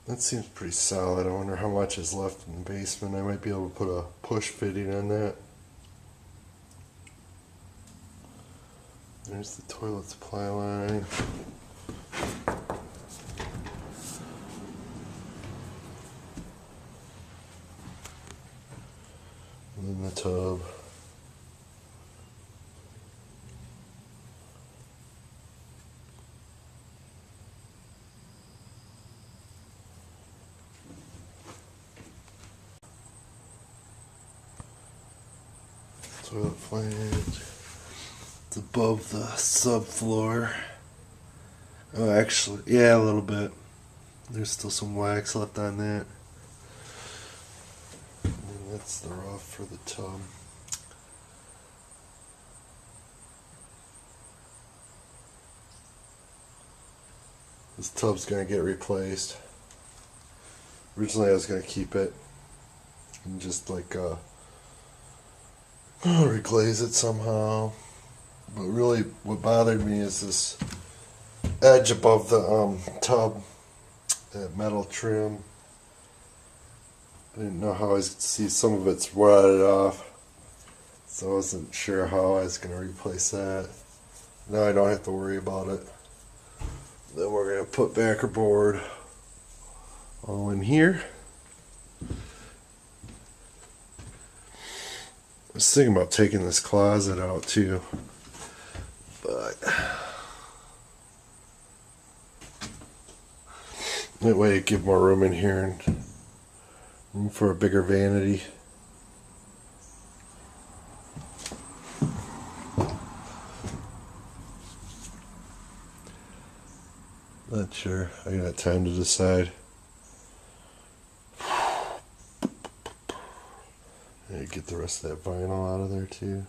That seems pretty solid. I wonder how much is left in the basement. I might be able to put a push fitting on that. There's the toilet supply line. And then the tub. Toilet flange. It's above the subfloor. Oh, actually, yeah, a little bit. There's still some wax left on that. And then that's the rough for the tub. This tub's gonna get replaced. Originally, I was gonna keep it and just like reglaze it somehow. But really, what bothered me is this edge above the tub, that metal trim. I didn't know how I was to see some of it's rotted off, so I wasn't sure how I was going to replace that. Now I don't have to worry about it. Then we're going to put backer board all in here. I was thinking about taking this closet out too, but that way it give more room in here and room for a bigger vanity. Not sure. I got time to decide. I get the rest of that vinyl out of there too.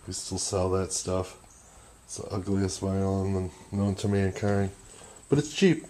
We still sell that stuff. It's the ugliest vinyl known to mankind, but it's cheap.